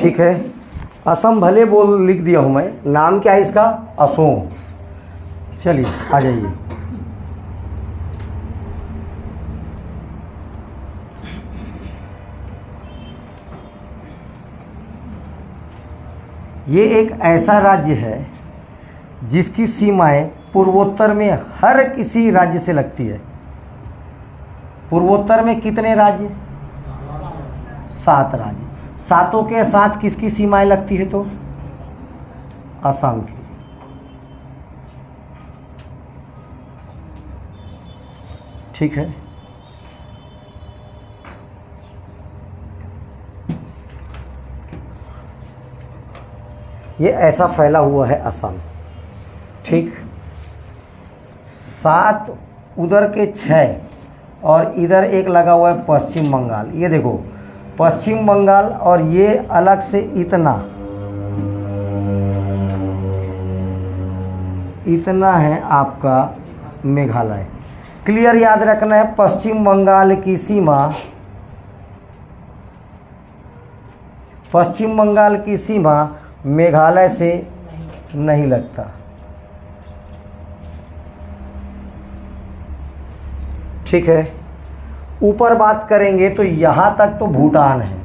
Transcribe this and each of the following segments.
ठीक है। असम भले बोल लिख दिया हूँ मैं, नाम क्या है इसका? असोम। चलिए आ जाइए। ये एक ऐसा राज्य है जिसकी सीमाएं पूर्वोत्तर में हर किसी राज्य से लगती है। पूर्वोत्तर में कितने राज्य? 7 राज्य। सातों के साथ किसकी सीमाएं लगती है? तो असम की। ठीक है। ये ऐसा फैला हुआ है असम। ठीक। 7 उधर के 6 और इधर एक लगा हुआ है पश्चिम बंगाल। ये देखो पश्चिम बंगाल, और ये अलग से इतना है आपका मेघालय। क्लियर याद रखना है, पश्चिम बंगाल की सीमा, पश्चिम बंगाल की सीमा मेघालय से नहीं लगता। ठीक है। ऊपर बात करेंगे तो यहाँ तक तो भूटान है।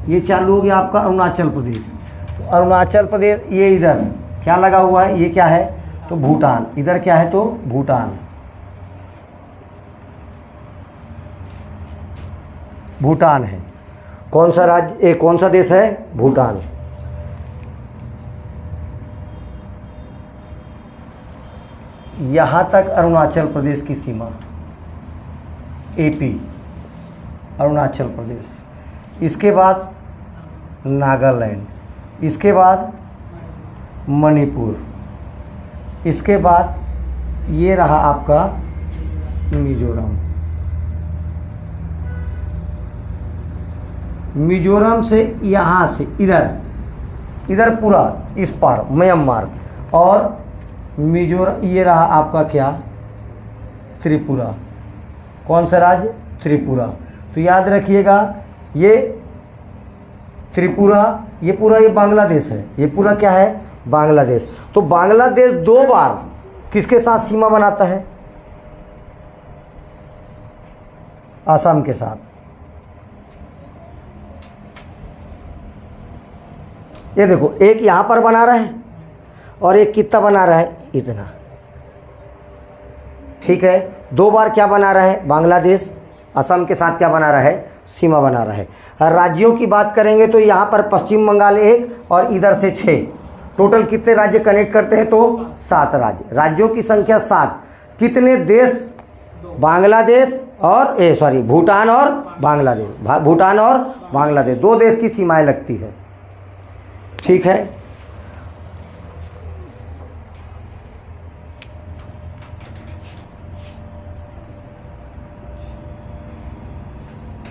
ये चालू हो गया आपका अरुणाचल प्रदेश। तो अरुणाचल प्रदेश ये इधर क्या लगा हुआ है? ये क्या है? तो भूटान। इधर क्या है? तो भूटान। भूटान है। कौन सा राज्य, कौन सा देश है? भूटान। यहाँ तक अरुणाचल प्रदेश की सीमा, एपी, अरुणाचल प्रदेश। इसके बाद नागालैंड, इसके बाद मणिपुर, इसके बाद ये रहा आपका मिजोरम। मिजोरम से यहाँ से इधर पूरा इस पार म्यांमार, और मिजोरम ये रहा आपका क्या? त्रिपुरा। कौन सा राज्य? त्रिपुरा। तो याद रखिएगा ये त्रिपुरा, ये पूरा ये बांग्लादेश है। ये पूरा क्या है? बांग्लादेश। तो बांग्लादेश 2 बार किसके साथ सीमा बनाता है? असम के साथ। ये देखो एक यहाँ पर बना रहा है और एक कितना बना रहा है? इतना। ठीक है। 2 बार क्या बना रहा है? बांग्लादेश असम के साथ क्या बना रहा है? सीमा बना रहा है। राज्यों की बात करेंगे तो यहाँ पर पश्चिम बंगाल 1 और इधर से 6, टोटल कितने राज्य कनेक्ट करते हैं? तो 7 राज्य। राज्यों की संख्या 7। कितने देश? बांग्लादेश और भूटान और बांग्लादेश। भूटान और बांग्लादेश 2 देश की सीमाएं लगती है। ठीक है।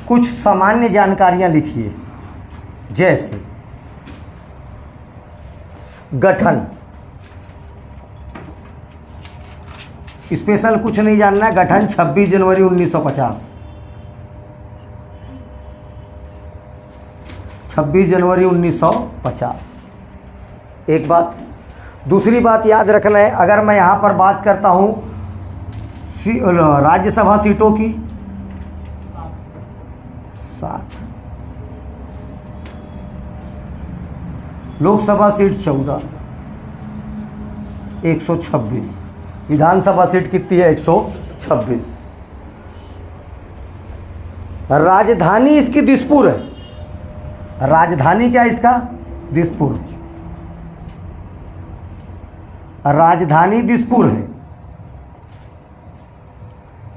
कुछ सामान्य जानकारियां लिखिए, जैसे गठन। स्पेशल कुछ नहीं जानना है। गठन 26 जनवरी 1950। 26 जनवरी 1950। एक बात। दूसरी बात याद रखना है, अगर मैं यहाँ पर बात करता हूँ राज्यसभा सीटों की, 7, लोकसभा सीट 14, 126, विधानसभा सीट कितनी है? 126। राजधानी इसकी दिसपुर है। राजधानी क्या है इसका? दिसपुर। राजधानी दिसपुर है।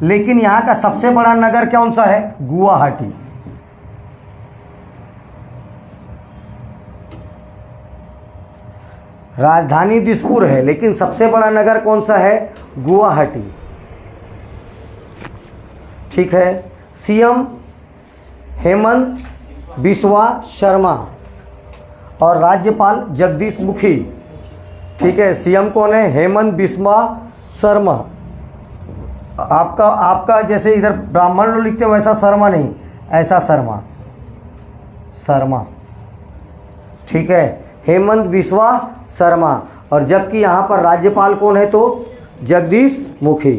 लेकिन यहाँ का सबसे बड़ा नगर कौन सा है? गुवाहाटी। राजधानी दिसपुर है, लेकिन सबसे बड़ा नगर कौन सा है? गुवाहाटी। ठीक है। सीएम हेमंत बिस्वा शर्मा और राज्यपाल जगदीश मुखी। ठीक है। सीएम कौन है? हेमंत बिस्वा शर्मा। आपका आपका जैसे इधर ब्राह्मण लोग लिखते हैं वैसा शर्मा नहीं, ऐसा शर्मा, शर्मा, ठीक है, हेमंत बिस्वा शर्मा। और जबकि यहाँ पर राज्यपाल कौन है तो जगदीश मुखी।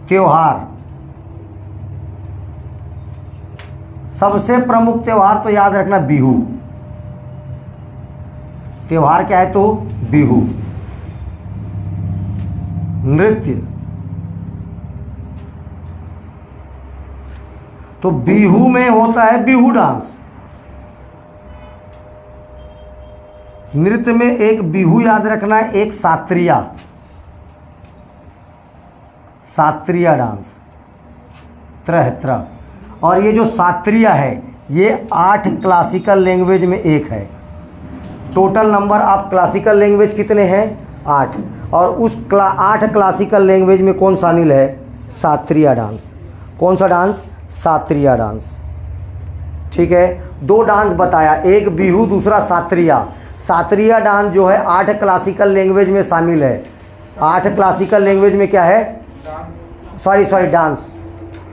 त्योहार, सबसे प्रमुख त्योहार तो याद रखना बिहू। त्योहार क्या है तो बिहू। नृत्य, तो बिहू में होता है बिहू डांस। नृत्य में एक बिहू याद रखना है, एक सात्रिया, सात्रिया डांस, त्रह। और ये जो सात्रिया है ये 8 क्लासिकल लैंग्वेज में एक है। Total number of classical language कितने हैं 8, और उस 8 क्लासिकल लैंग्वेज में कौन शामिल है सात्रिया डांस। कौन सा डांस सात्रिया डांस, ठीक है। 2 डांस बताया, एक बिहू दूसरा सात्रिया। सात्रिया डांस जो है 8 क्लासिकल लैंग्वेज में शामिल है। 8 क्लासिकल लैंग्वेज में क्या है, सॉरी डांस,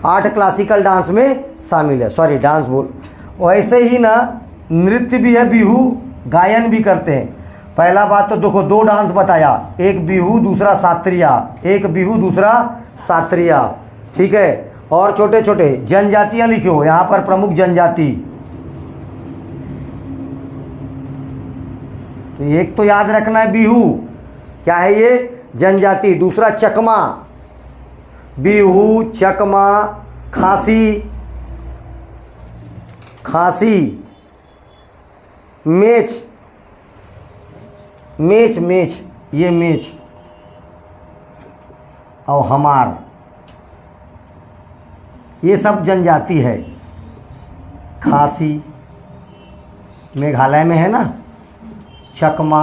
8 क्लासिकल डांस में शामिल है, सॉरी डांस बोल। वैसे ही ना नृत्य भी है, बिहू गायन भी करते हैं। पहला बात तो देखो 2 डांस बताया, एक बिहू दूसरा सात्रिया, एक बिहू दूसरा सात्रिया, ठीक है। और छोटे छोटे जनजातियां लिखो यहाँ पर, प्रमुख जनजाति। तो एक तो याद रखना है बिहू, क्या है ये जनजाति। दूसरा चकमा, बिहू, चकमा, खासी, खासी, मेच, मेच मेच, ये मेच, और हमार, ये सब जनजाति है। खासी मेघालय में है ना, चकमा,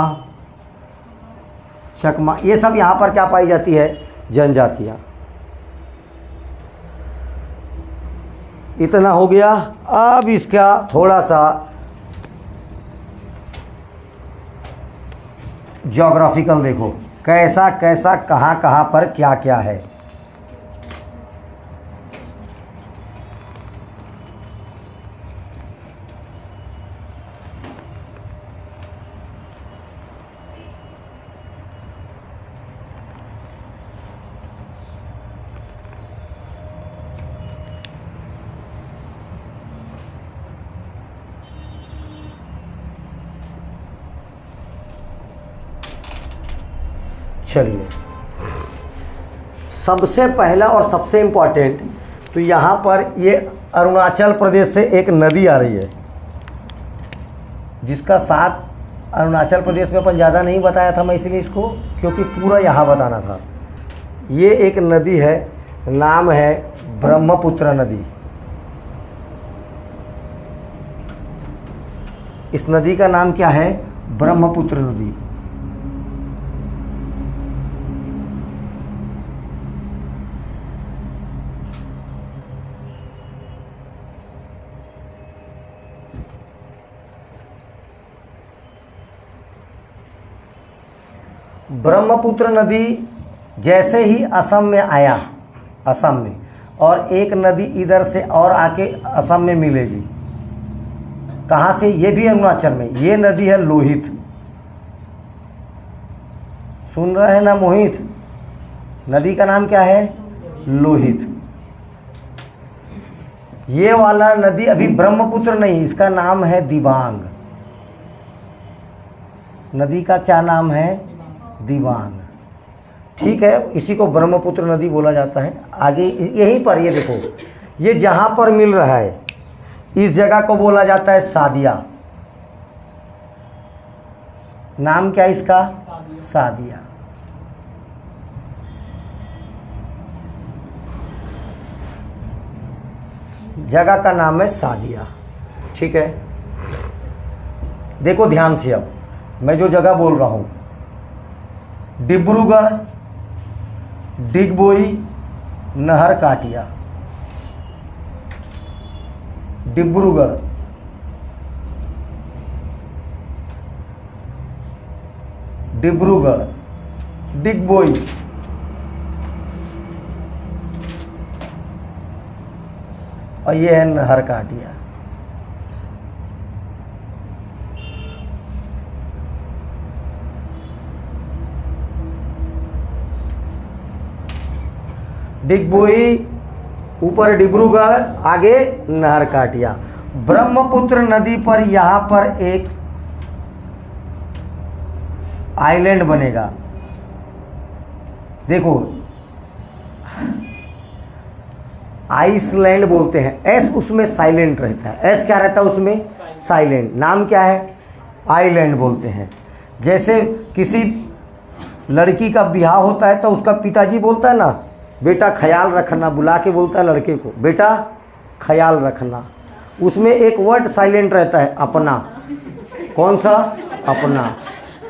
चकमा, ये सब यहाँ पर क्या पाई जाती है जनजातियाँ। इतना हो गया। अब इसका थोड़ा सा ज्योग्राफिकल देखो, कैसा कैसा कहाँ कहाँ पर क्या क्या है। चलिए, सबसे पहला और सबसे इम्पॉर्टेंट, तो यहाँ पर ये अरुणाचल प्रदेश से एक नदी आ रही है, जिसका साथ अरुणाचल प्रदेश में अपन ज़्यादा नहीं बताया था मैं, इसलिए इसको, क्योंकि पूरा यहाँ बताना था। ये एक नदी है, नाम है ब्रह्मपुत्र नदी। इस नदी का नाम क्या है ब्रह्मपुत्र नदी। ब्रह्मपुत्र नदी जैसे ही असम में आया, असम में, और एक नदी इधर से और आके असम में मिलेगी। कहाँ से, ये भी अरुणाचल में। ये नदी है लोहित, सुन रहे हैं ना मोहित, नदी का नाम क्या है लोहित। ये वाला नदी अभी ब्रह्मपुत्र नहीं, इसका नाम है दिबांग। नदी का क्या नाम है दिबांग, ठीक है। इसी को ब्रह्मपुत्र नदी बोला जाता है। आगे यहीं पर ये देखो, ये जहाँ पर मिल रहा है इस जगह को बोला जाता है सादिया। नाम क्या है इसका सादिया। जगह का नाम है सादिया, ठीक है। देखो ध्यान से, अब मैं जो जगह बोल रहा हूँ, डिब्रूगढ़, डिगबोई, नहर काटिया। डिब्रूगढ़, डिब्रूगढ़, डिगबोई, और ये है नहरकाटिया। डिगबोई, ऊपर डिब्रूगढ़, आगे नहरकाटिया। ब्रह्मपुत्र नदी पर यहाँ पर एक आइलैंड बनेगा। देखो, आइसलैंड बोलते हैं, एस उसमें साइलेंट रहता है। एस क्या रहता है उसमें? साइलेंट। नाम क्या है? आइलैंड बोलते हैं। जैसे किसी लड़की का ब्याह होता है तो उसका पिताजी बोलता है ना, बेटा ख्याल रखना, बुला के बोलता है लड़के को, बेटा ख्याल रखना। उसमें एक वर्ड साइलेंट रहता है, अपना। कौन सा? अपना।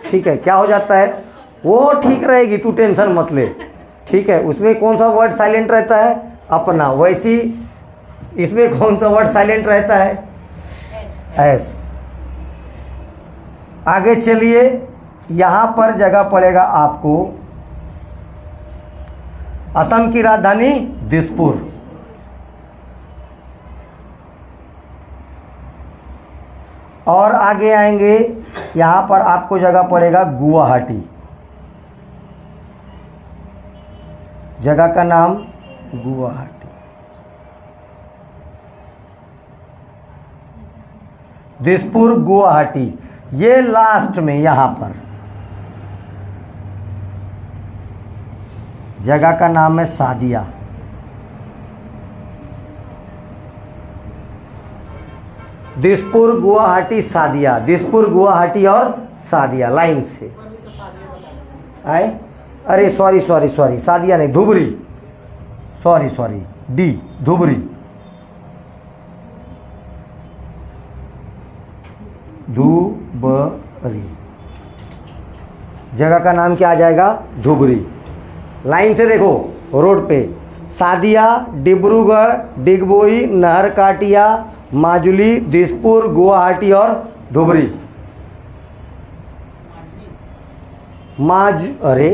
ठीक है, क्या हो जाता है? वो ठीक रहेगी, तू टेंशन मत ले। ठीक है, उसमें कौन सा वर्ड साइलेंट रहता है? अपना। वैसी इसमें कौन सा वर्ड साइलेंट रहता है? एस। आगे चलिए, यहाँ पर जगह पड़ेगा आपको असम की राजधानी दिसपुर। और आगे आएंगे, यहाँ पर आपको जगह पड़ेगा गुवाहाटी। जगह का नाम गुवाहाटी। दिसपुर, गुवाहाटी, ये लास्ट में यहाँ पर जगह का नाम है सादिया। दिसपुर, गुवाहाटी, सादिया। दिसपुर, गुवाहाटी और सादिया लाइन से आए। अरे सॉरी सॉरी सॉरी, सादिया नहीं, Dhubri. Sorry sorry, D, Dhubri. Dhubri, जगह का नाम क्या आ जाएगा? धुबरी। लाइन से देखो, रोड पे सादिया, डिब्रूगढ़, डिगबोई, नहरकाटिया, माजुली, दिसपुर, गुवाहाटी और धुबरी। अरे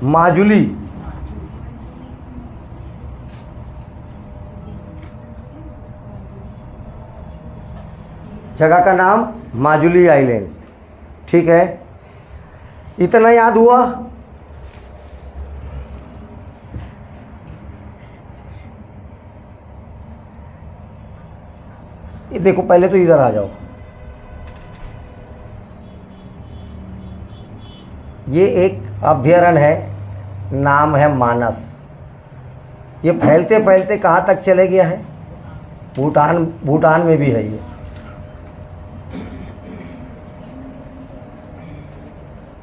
माजुली, जगह का नाम माजुली आइलैंड। ठीक है, इतना याद हुआ? ये देखो, पहले तो इधर आ जाओ। ये एक अभयारण्य है, नाम है मानस। ये फैलते फैलते कहाँ तक चले गया है? भूटान में भी है ये।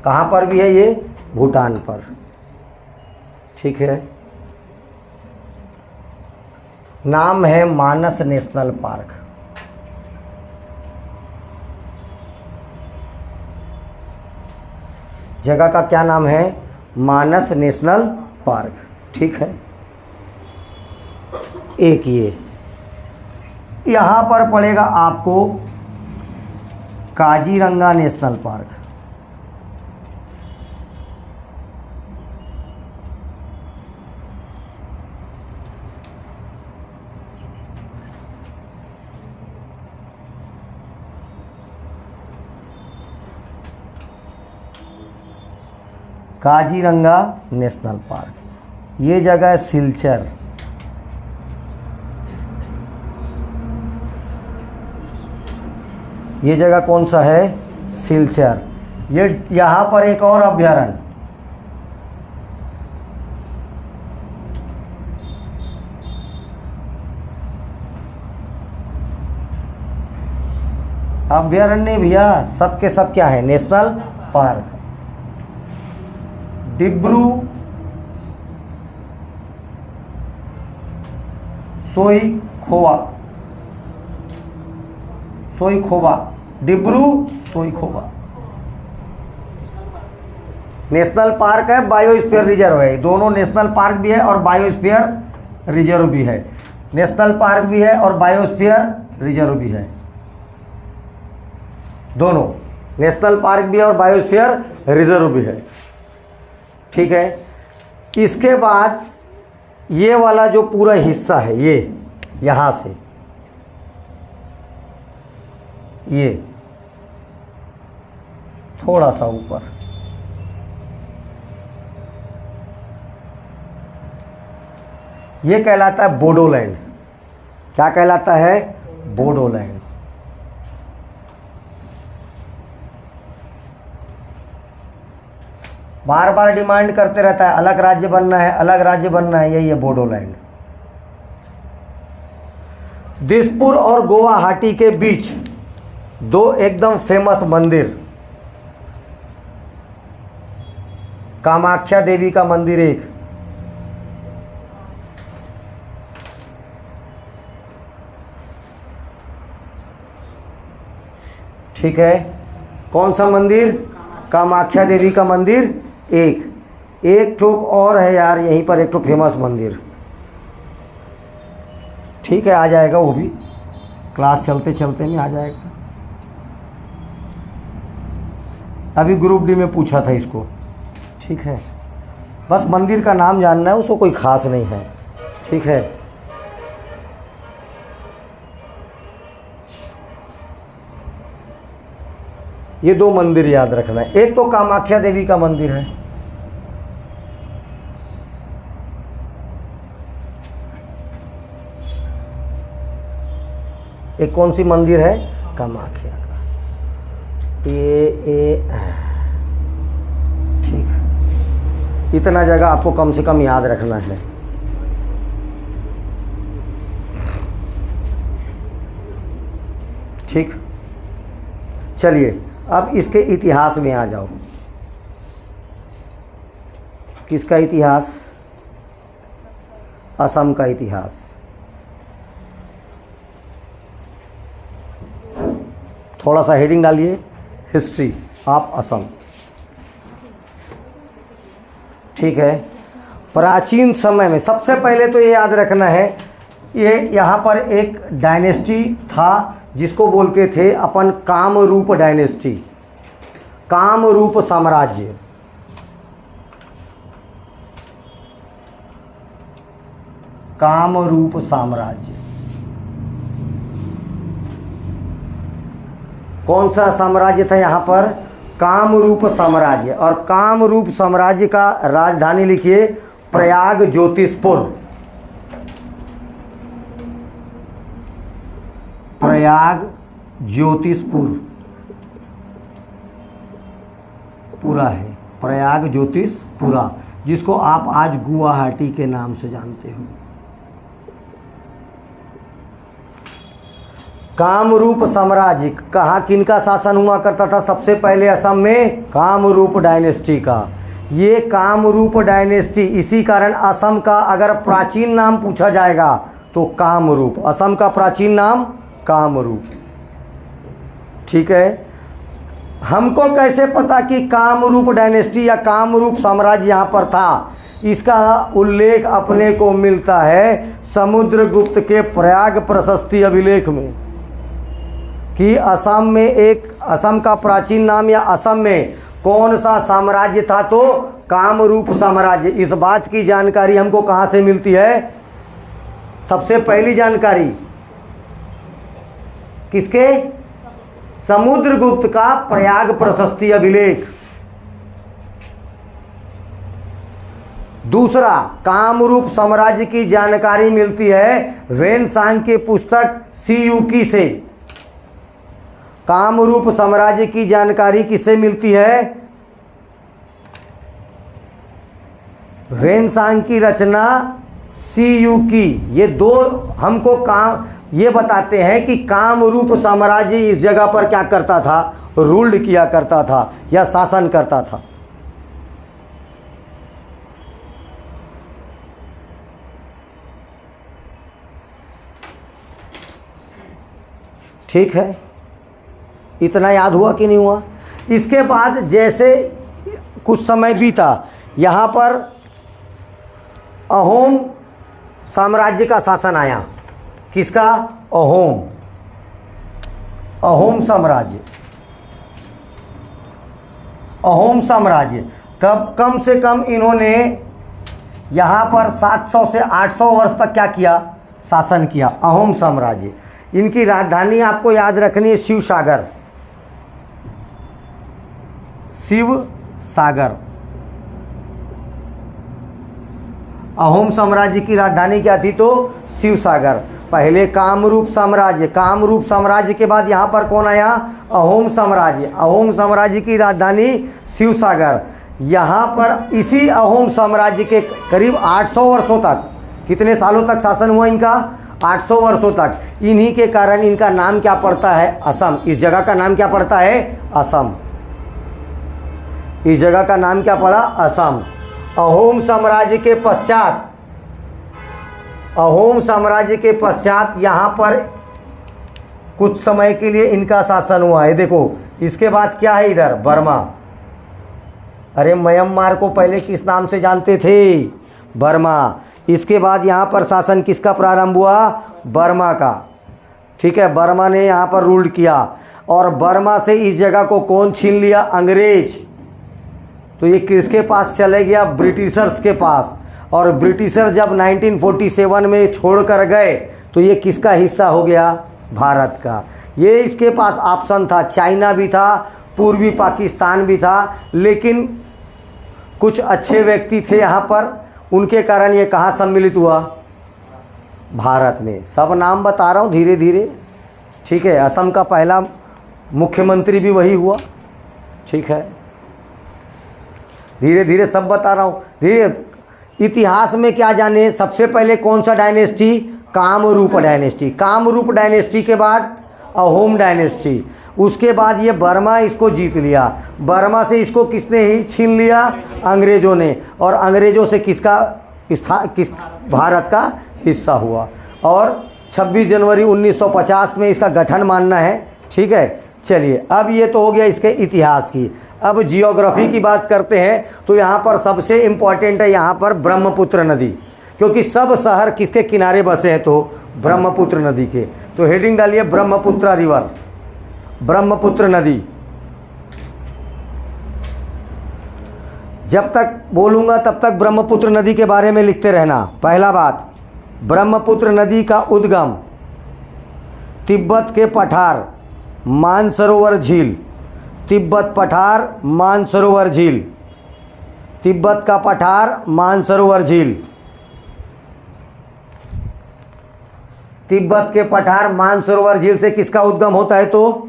कहाँ पर भी है ये? भूटान पर। ठीक है, नाम है मानस नेशनल पार्क। जगह का क्या नाम है? Manas national park. ठीक है, एक ये यहाँ पर पड़ेगा आपको Kaziranga national park. Kaziranga national park, ये जगह है सिलचर। ये जगह कौन सा है? सिलचर। ये यहाँ पर एक और अभयारण्य, अभयारण्य भैया सब के सब क्या है? National park. Dibru Saikhowa, Dibru Saikhowa national park है, बायोस्फीयर रिजर्व है। दोनों नेशनल पार्क भी है और बायोस्फीयर रिजर्व भी है। नेशनल पार्क भी है और बायोस्फीयर रिजर्व भी है, दोनों। नेशनल पार्क भी है और बायोस्फीयर रिजर्व भी है। ठीक है, इसके बाद ये वाला जो पूरा हिस्सा है, ये यहाँ से ये थोड़ा सा ऊपर, ये कहलाता है बोडोलैंड। क्या कहलाता है? बोडोलैंड। बार बार डिमांड करते रहता है अलग राज्य बनना है, अलग राज्य बनना है, यही है बोडोलैंड। दिसपुर और गुवाहाटी के बीच दो एकदम फेमस मंदिर, कामाख्या देवी का मंदिर एक, ठीक है। कौन सा मंदिर? कामाख्या देवी का मंदिर एक ठोक और है यार, यहीं पर एक ठोक फेमस मंदिर। ठीक है, आ जाएगा वो भी, क्लास चलते चलते में आ जाएगा। अभी ग्रुप डी में पूछा था इसको। ठीक है, बस मंदिर का नाम जानना है, उसको कोई ख़ास नहीं है। ठीक है, ये दो मंदिर याद रखना है। एक तो कामाख्या देवी का मंदिर है, एक कौन सी मंदिर है? कामाख्या का। ठीक, इतना जगह आपको कम से कम याद रखना है। ठीक, चलिए अब इसके इतिहास में आ जाओ। किसका इतिहास? असम का इतिहास। थोड़ा सा हेडिंग डालिए, हिस्ट्री ऑफ असम। ठीक है, प्राचीन समय में सबसे पहले तो ये याद रखना है, ये यहाँ पर एक डायनेस्टी था जिसको बोलते थे अपन कामरूप डायनेस्टी, कामरूप साम्राज्य। कामरूप साम्राज्य कौन सा साम्राज्य था यहाँ पर? कामरूप साम्राज्य। और कामरूप साम्राज्य का राजधानी लिखिए प्रयाग ज्योतिषपुर। प्रयाग ज्योतिषपुर पूरा है, प्रयाग ज्योतिषपुरा, जिसको आप आज गुवाहाटी के नाम से जानते हो। कामरूप साम्राज्य कहाँ किनका शासन हुआ करता था? सबसे पहले असम में कामरूप डायनेस्टी का। ये कामरूप डायनेस्टी, इसी कारण असम का अगर प्राचीन नाम पूछा जाएगा तो कामरूप, असम का प्राचीन नाम कामरूप। ठीक है, हमको कैसे पता कि कामरूप डायनेस्टी या कामरूप साम्राज्य यहाँ पर था? इसका उल्लेख अपने को मिलता है समुद्रगुप्त के प्रयाग प्रशस्ति अभिलेख में, कि असम में एक, असम का प्राचीन नाम या असम में कौन सा साम्राज्य था? तो कामरूप साम्राज्य। इस बात की जानकारी हमको कहाँ से मिलती है? सबसे पहली जानकारी किसके? समुद्रगुप्त का प्रयाग प्रशस्ति अभिलेख। दूसरा, कामरूप साम्राज्य की जानकारी मिलती है वेनसांग की पुस्तक सीयूकी से। कामरूप साम्राज्य की जानकारी किससे मिलती है? वेनसांग की रचना सीयूकी। ये दो हमको ये बताते हैं कि कामरूप साम्राज्य इस जगह पर क्या करता था? रूल्ड किया करता था या शासन करता था। ठीक है, इतना याद हुआ कि नहीं हुआ? इसके बाद जैसे कुछ समय बीता, यहाँ पर अहोम साम्राज्य का शासन आया। किसका? अहोम, अहोम साम्राज्य। अहोम साम्राज्य। कब कम से कम इन्होंने यहाँ पर 700 से 800 वर्ष तक क्या किया, शासन किया। अहोम साम्राज्य। इनकी राजधानी आपको याद रखनी है शिव सागर, शिव सागर। अहोम साम्राज्य की राजधानी क्या थी, तो शिव सागर। पहले कामरूप साम्राज्य, कामरूप साम्राज्य के बाद यहाँ पर कौन आया, अहोम साम्राज्य। अहोम साम्राज्य की राजधानी शिव सागर। यहाँ पर इसी अहोम साम्राज्य के करीब 800 वर्षों तक, कितने सालों तक शासन हुआ इनका, 800 वर्षों तक। इन्हीं के कारण इनका नाम क्या पड़ता है, असम। इस जगह का नाम क्या पड़ता है, असम। इस जगह का नाम क्या पड़ा, असम। अहोम साम्राज्य के पश्चात, अहोम साम्राज्य के पश्चात यहाँ पर कुछ समय के लिए इनका शासन हुआ है। देखो इसके बाद क्या है इधर, बर्मा। अरे म्यांमार को पहले किस नाम से जानते थे, बर्मा। इसके बाद यहाँ पर शासन किसका प्रारंभ हुआ, बर्मा का। ठीक है, बर्मा ने यहाँ पर रूल किया। और बर्मा से इस जगह को कौन छीन लिया, अंग्रेज। तो ये किसके पास चले गया, ब्रिटिशर्स के पास। और ब्रिटिशर जब 1947 में छोड़ कर गए तो ये किसका हिस्सा हो गया, भारत का। ये इसके पास ऑप्शन था, चाइना भी था, पूर्वी पाकिस्तान भी था, लेकिन कुछ अच्छे व्यक्ति थे यहाँ पर, उनके कारण ये कहाँ सम्मिलित हुआ, भारत में। सब नाम बता रहा हूँ धीरे धीरे, ठीक है। असम का पहला मुख्यमंत्री भी वही हुआ, ठीक है। धीरे धीरे सब बता रहा हूँ, धीरे। इतिहास में क्या जाने, सबसे पहले कौन सा dynasty, Kamrup dynasty. Kamrup dynasty के बाद अहोम डायनेस्टी। उसके बाद ये बर्मा इसको जीत लिया। बर्मा से इसको किसने ही छीन लिया, अंग्रेज़ों ने। और अंग्रेज़ों से किस भारत का हिस्सा हुआ। और 26 जनवरी 1950 में इसका गठन मानना है, ठीक है। चलिए, अब ये तो हो गया इसके इतिहास की। अब जियोग्राफी की बात करते हैं तो यहाँ पर सबसे इम्पॉर्टेंट है यहाँ पर ब्रह्मपुत्र नदी, क्योंकि सब शहर किसके किनारे बसे हैं, तो ब्रह्मपुत्र नदी के। तो हेडिंग डालिए ब्रह्मपुत्र रिवर, ब्रह्मपुत्र नदी। जब तक बोलूँगा तब तक ब्रह्मपुत्र नदी के बारे में लिखते रहना। पहला बात, ब्रह्मपुत्र नदी का उद्गम तिब्बत के पठार मानसरोवर झील, तिब्बत पठार मानसरोवर झील, तिब्बत का पठार मानसरोवर झील, तिब्बत के पठार मानसरोवर झील से किसका उद्गम होता है, तो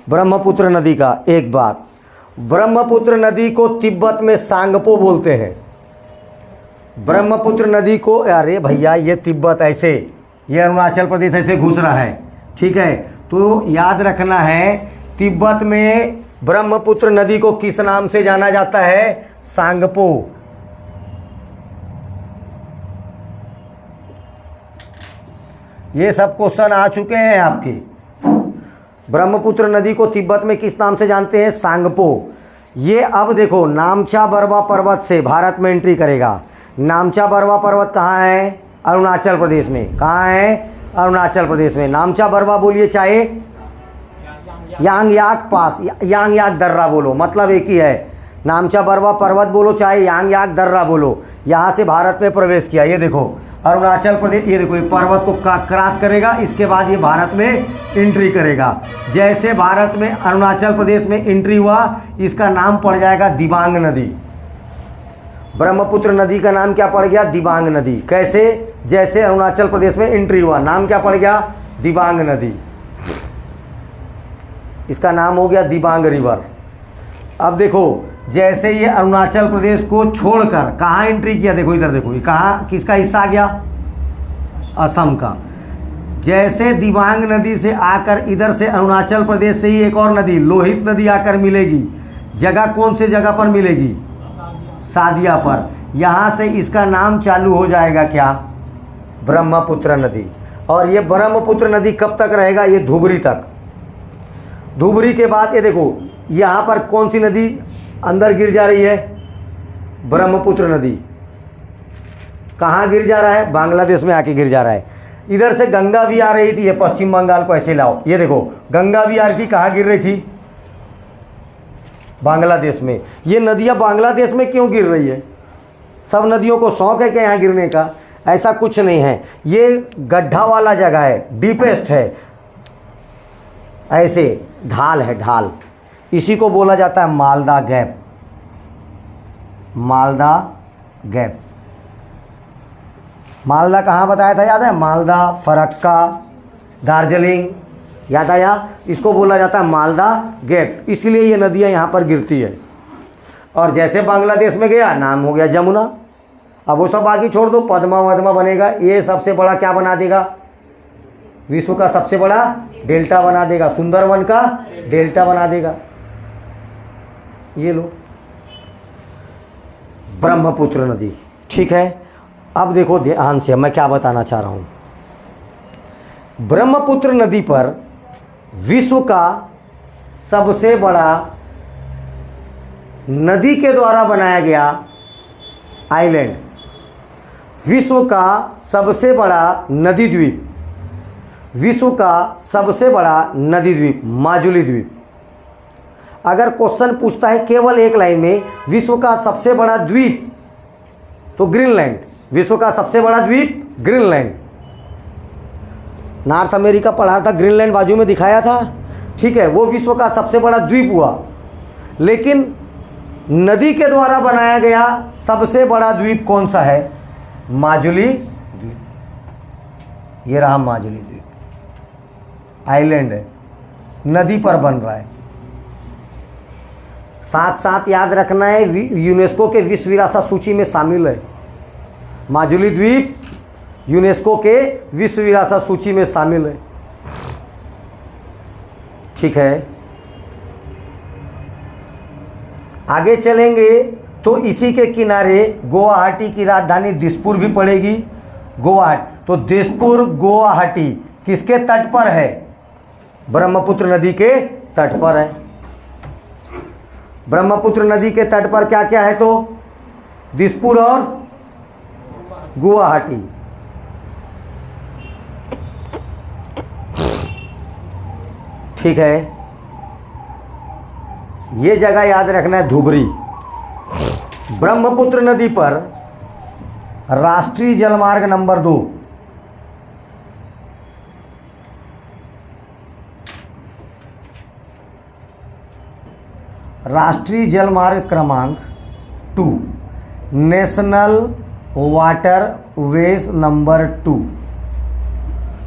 ब्रह्मपुत्र नदी का। एक बात, ब्रह्मपुत्र नदी को तिब्बत में सांगपो बोलते हैं। ब्रह्मपुत्र नदी को, अरे भैया ये तिब्बत ऐसे, ये अरुणाचल प्रदेश ऐसे घुस रहा है, ठीक है। तो याद रखना है, तिब्बत में ब्रह्मपुत्र नदी को किस नाम से जाना जाता है, सांगपो। ये सब क्वेश्चन आ चुके हैं आपके। ब्रह्मपुत्र नदी को तिब्बत में किस नाम से जानते हैं, सांगपो। ये अब देखो, नामचा बरवा पर्वत से भारत में एंट्री करेगा। नामचा बरवा पर्वत कहाँ है, अरुणाचल प्रदेश में। कहाँ है, अरुणाचल प्रदेश में। नामचा बरवा बोलिए, चाहे यांगयाक पास, यांगयाक दर्रा बोलो, मतलब एक ही है। नामचा बरवा पर्वत बोलो, चाहे यांगयाक दर्रा बोलो, यहाँ से भारत में प्रवेश किया। ये देखो अरुणाचल प्रदेश, ये देखो ये पर्वत को क्रॉस करेगा, इसके बाद ये भारत में एंट्री करेगा। जैसे भारत में अरुणाचल प्रदेश में एंट्री हुआ, इसका नाम पड़ जाएगा दिबांग नदी। ब्रह्मपुत्र नदी का नाम क्या पड़ गया, दिबांग नदी। कैसे, जैसे अरुणाचल प्रदेश में एंट्री हुआ, नाम क्या पड़ गया, दिबांग नदी। इसका नाम हो गया दिबांग रिवर। अब देखो, जैसे ये अरुणाचल प्रदेश को छोड़कर कहाँ एंट्री किया, देखो इधर देखो, ये कहाँ किसका हिस्सा आ गया, असम का। जैसे दिबांग नदी से आकर इधर से अरुणाचल प्रदेश से ही एक और नदी लोहित नदी आकर मिलेगी। जगह कौन से जगह पर मिलेगी, सादिया पर। यहाँ से इसका नाम चालू हो जाएगा क्या, ब्रह्मपुत्र नदी। और ये ब्रह्मपुत्र नदी कब तक रहेगा, ये धुबरी तक। धुबरी के बाद ये देखो, यहाँ पर कौन सी नदी अंदर गिर जा रही है, ब्रह्मपुत्र नदी। कहाँ गिर जा रहा है, बांग्लादेश में आके गिर जा रहा है। इधर से गंगा भी आ रही थी, ये पश्चिम बंगाल को ऐसे लाओ, ये देखो गंगा भी आ रही थी, कहाँ गिर रही थी, बांग्लादेश में। ये नदियाँ बांग्लादेश में क्यों गिर रही है? सब नदियों को शौक है कि यहाँ गिरने का? ऐसा कुछ नहीं है। ये गड्ढा वाला जगह है, डीपेस्ट है, ऐसे ढाल है, ढाल। इसी को बोला जाता है मालदा गैप। मालदा गैप। मालदा कहाँ बताया था, याद है? मालदा, फरक्का, दार्जिलिंग, याद आया? इसको बोला जाता है मालदा गैप। इसलिए ये नदियाँ यहाँ पर गिरती है। और जैसे बांग्लादेश में गया, नाम हो गया जमुना। अब वो सब आगे छोड़ दो, पद्मा वद्मा बनेगा। ये सबसे बड़ा क्या बना देगा? विश्व का सबसे बड़ा डेल्टा बना देगा, सुंदरवन का डेल्टा बना देगा। ये लो, ब्रह्मपुत्र नदी। ठीक है, अब देखो ध्यान से मैं क्या बताना चाह रहा हूँ। ब्रह्मपुत्र नदी पर विश्व का सबसे बड़ा नदी के द्वारा बनाया गया आइलैंड, विश्व का सबसे बड़ा नदी द्वीप, विश्व का सबसे बड़ा नदी द्वीप माजुली द्वीप। अगर क्वेश्चन पूछता है केवल एक लाइन में विश्व का सबसे बड़ा द्वीप, तो ग्रीनलैंड। विश्व का सबसे बड़ा द्वीप ग्रीनलैंड। नॉर्थ अमेरिका पढ़ा था, ग्रीनलैंड बाजू में दिखाया था। ठीक है, वो विश्व का सबसे बड़ा द्वीप हुआ। लेकिन नदी के द्वारा बनाया गया सबसे बड़ा द्वीप कौन सा है? माजुली द्वीप। ये रहा माजुली द्वीप, आइलैंड है, नदी पर बन रहा है। साथ साथ याद रखना है, यूनेस्को के विश्व विरासत सूची में शामिल है। माजुली द्वीप यूनेस्को के विश्व विरासत सूची में शामिल है। ठीक है, आगे चलेंगे तो इसी के किनारे गुवाहाटी की राजधानी दिसपुर भी पड़ेगी। गुवाहाटी, तो दिसपुर गुवाहाटी किसके तट पर है? ब्रह्मपुत्र नदी के तट पर है। ब्रह्मपुत्र नदी के तट पर क्या क्या है? तो दिसपुर और गुवाहाटी। ठीक है, ये जगह याद रखना है, धुबरी। ब्रह्मपुत्र नदी पर राष्ट्रीय जलमार्ग नंबर 2, राष्ट्रीय जलमार्ग क्रमांक 2, नेशनल वाटर वेज नंबर 2।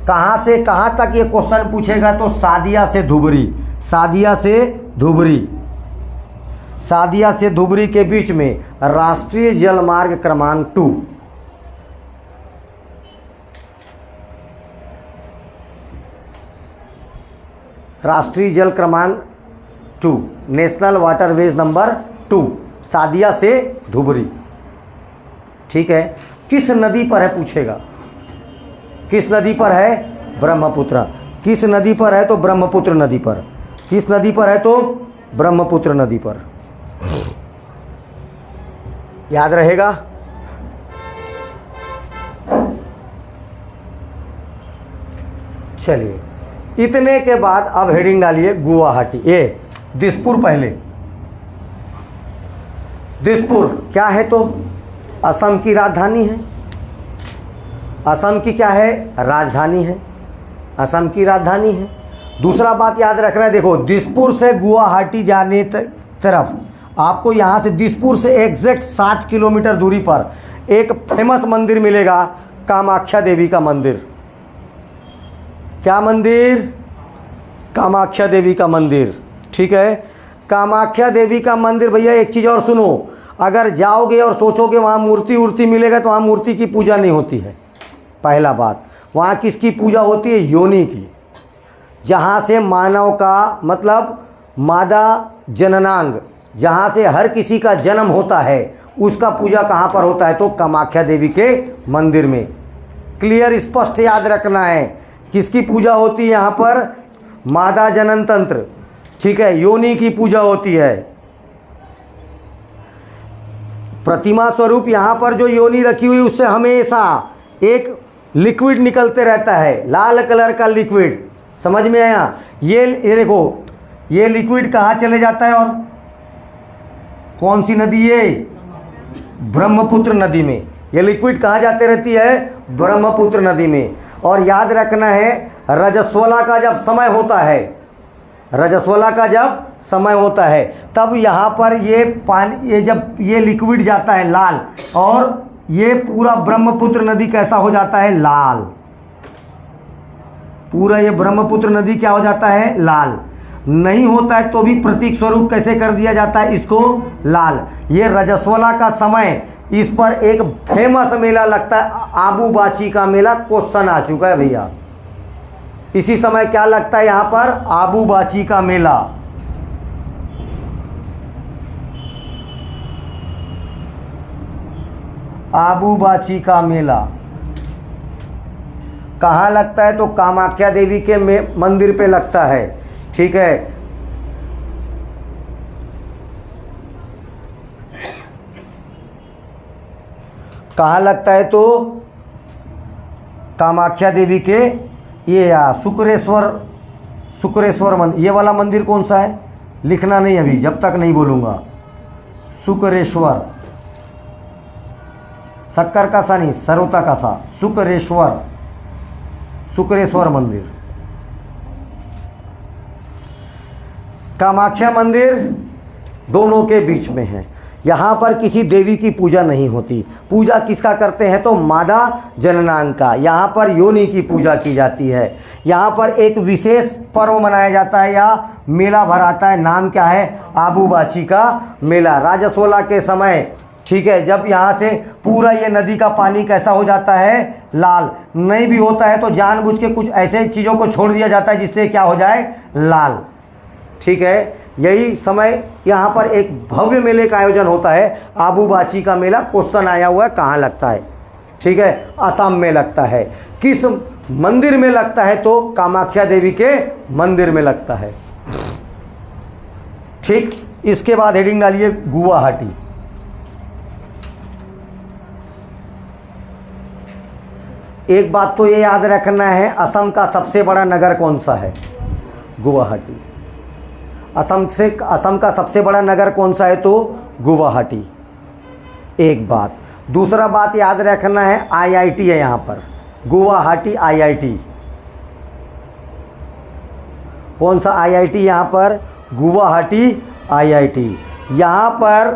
कहाँ से कहाँ तक ये क्वेश्चन पूछेगा? तो सादिया से धुबरी, सादिया से धुबरी, सादिया से धुबरी के बीच में राष्ट्रीय जलमार्ग क्रमांक 2। राष्ट्रीय जल क्रमांक 2, नेशनल वाटरवेज नंबर 2, सादिया से धुबरी। ठीक है, किस नदी पर है पूछेगा? किस नदी पर है? ब्रह्मपुत्र। किस नदी पर है? तो ब्रह्मपुत्र नदी पर। किस नदी पर है? तो ब्रह्मपुत्र नदी पर। याद रहेगा? चलिए, इतने के बाद अब हेडिंग डालिए गुवाहाटी। ये दिसपुर, पहले दिसपुर क्या है? तो असम की राजधानी है। असम की क्या है? राजधानी है। असम की राजधानी है। दूसरा बात याद रखना है, देखो दिसपुर से गुवाहाटी जाने तरफ आपको यहाँ से दिसपुर से एग्जैक्ट 7 किलोमीटर दूरी पर एक फेमस मंदिर मिलेगा, कामाख्या देवी का मंदिर। क्या मंदिर? कामाख्या देवी का मंदिर। ठीक है, कामाख्या देवी का मंदिर। भैया एक चीज़ और सुनो, अगर जाओगे और सोचोगे वहाँ मूर्ति मिलेगा, तो वहाँ मूर्ति की पूजा नहीं होती है। पहला बात, वहाँ किसकी पूजा होती है? योनि की। जहाँ से मानव का मतलब मादा जननांग, जहाँ से हर किसी का जन्म होता है, उसका पूजा कहाँ पर होता है? तो कामाख्या देवी के मंदिर में। क्लियर, स्पष्ट याद रखना है, किसकी पूजा होती है यहाँ पर? मादा जनन तंत्र। ठीक है, योनि की पूजा होती है। प्रतिमा स्वरूप यहाँ पर जो योनि रखी हुई, उससे हमेशा एक लिक्विड निकलते रहता है, लाल कलर का लिक्विड। समझ में आया? ये देखो, ये लिक्विड कहाँ चले जाता है? और कौन सी नदी ये? ब्रह्मपुत्र नदी में। ये लिक्विड कहाँ जाते रहती है? ब्रह्मपुत्र नदी में। और याद रखना है रजस्वला का जब समय होता है, रजस्वला का जब समय होता है तब यहाँ पर ये पानी, ये जब ये लिक्विड जाता है लाल, और ये पूरा ब्रह्मपुत्र नदी कैसा हो जाता है? लाल। पूरा ये ब्रह्मपुत्र नदी क्या हो जाता है? लाल। नहीं होता है तो भी प्रतीक स्वरूप कैसे कर दिया जाता है इसको? लाल। ये रजस्वला का समय, इस पर एक फेमस मेला लगता है, आबू बाची का मेला। क्वेश्चन आ चुका है भैया। इसी समय क्या लगता है यहाँ पर? आबू बाची का मेला। आबू बाची का मेला कहाँ लगता है? तो कामाख्या देवी के मंदिर पे लगता है। ठीक है, कहाँ लगता है? तो कामाख्या देवी के ये शुक्रेश्वर मंदिर। ये वाला मंदिर कौन सा है? लिखना नहीं अभी, जब तक नहीं बोलूँगा। शुक्रेश्वर, शक्कर का सा नहीं, सरोता का सा। शुक्रेश्वर मंदिर। कामाख्या मंदिर दोनों के बीच में है। यहाँ पर किसी देवी की पूजा नहीं होती। पूजा किसका करते हैं? तो मादा जननांग का। यहाँ पर योनि की पूजा की जाती है। यहाँ पर एक विशेष पर्व मनाया जाता है या मेला भराता है। नाम क्या है? आबू बाची का मेला। राजस्वला के समय, ठीक है, जब यहाँ से पूरा ये नदी का पानी कैसा हो जाता है? लाल। नहीं भी होता है तो जानबूझ के कुछ ऐसे चीज़ों को छोड़ दिया जाता है जिससे क्या हो जाए? लाल। ठीक है, यही समय यहाँ पर एक भव्य मेले का आयोजन होता है, आबू बाची का मेला। क्वेश्चन आया हुआ है कहाँ लगता है? ठीक है, असम में लगता है। किस मंदिर में लगता है? तो कामाख्या देवी के मंदिर में लगता है। ठीक, इसके बाद हेडिंग डालिए गुवाहाटी। एक बात तो ये याद रखना है, असम का सबसे बड़ा नगर कौन सा है? गुवाहाटी। असम का सबसे बड़ा नगर कौन सा है? तो गुवाहाटी। एक बात। दूसरा बात याद रखना है, आईआईटी है यहाँ पर, गुवाहाटी आईआईटी। कौन सा आईआईटी यहाँ पर? गुवाहाटी आईआईटी। यहाँ पर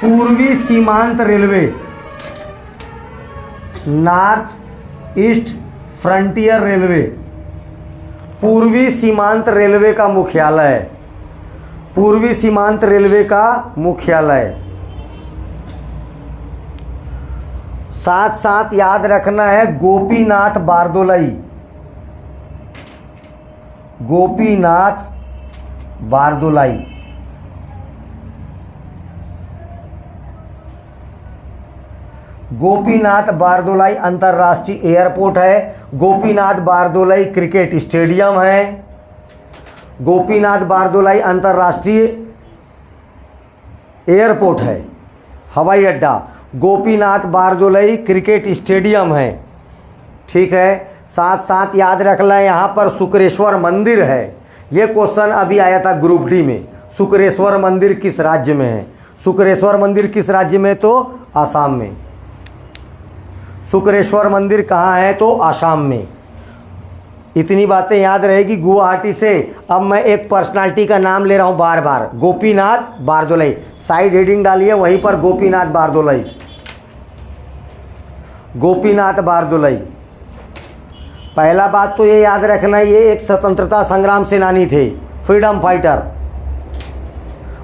पूर्वी सीमांत railway, north east frontier railway, पूर्वी सीमांत रेलवे का मुख्यालय है। पूर्वी सीमांत रेलवे का मुख्यालय। साथ साथ याद रखना है गोपीनाथ बारदोलाई। गोपीनाथ बारदोलाई। गोपीनाथ बारदोलाई अंतर्राष्ट्रीय एयरपोर्ट है। गोपीनाथ बारदोलाई क्रिकेट स्टेडियम है। गोपीनाथ बारदोलाई अंतर्राष्ट्रीय एयरपोर्ट है, हवाई अड्डा। गोपीनाथ बारदोलाई क्रिकेट स्टेडियम है। ठीक है, साथ साथ याद रख लें यहाँ पर शुक्रेश्वर मंदिर है। ये क्वेश्चन अभी आया था ग्रुप डी में। शुक्रेश्वर मंदिर किस राज्य में है? शुक्रेश्वर मंदिर किस राज्य में? तो आसाम में। शुक्रेश्वर मंदिर कहाँ है? तो आसाम में। इतनी बातें याद रहेगी गुवाहाटी से। अब मैं एक पर्सनालिटी का नाम ले रहा हूँ बार बार, गोपीनाथ बारदोलाई। साइड हेडिंग डालिए वहीं पर, गोपीनाथ बारदोलाई। गोपीनाथ बारदोलाई। पहला बात तो ये याद रखना, ये एक स्वतंत्रता संग्राम सेनानी थे, फ्रीडम फाइटर।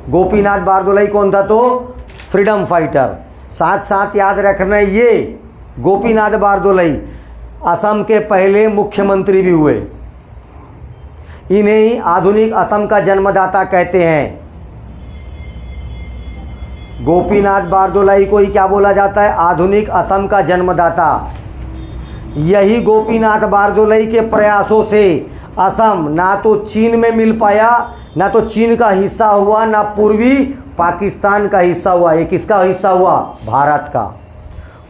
गोपीनाथ बारदोलाई कौन था? तो फ्रीडम फाइटर। साथ साथ याद रखना, ये गोपीनाथ बारदोलाई असम के पहले मुख्यमंत्री भी हुए। इन्हें ही आधुनिक असम का जन्मदाता कहते हैं। गोपीनाथ बारदोलाई को ही क्या बोला जाता है? आधुनिक असम का जन्मदाता। यही गोपीनाथ बारदोलाई के प्रयासों से असम ना तो चीन में मिल पाया, ना तो चीन का हिस्सा हुआ, ना पूर्वी पाकिस्तान का हिस्सा हुआ। ये किसका हिस्सा हुआ? भारत का।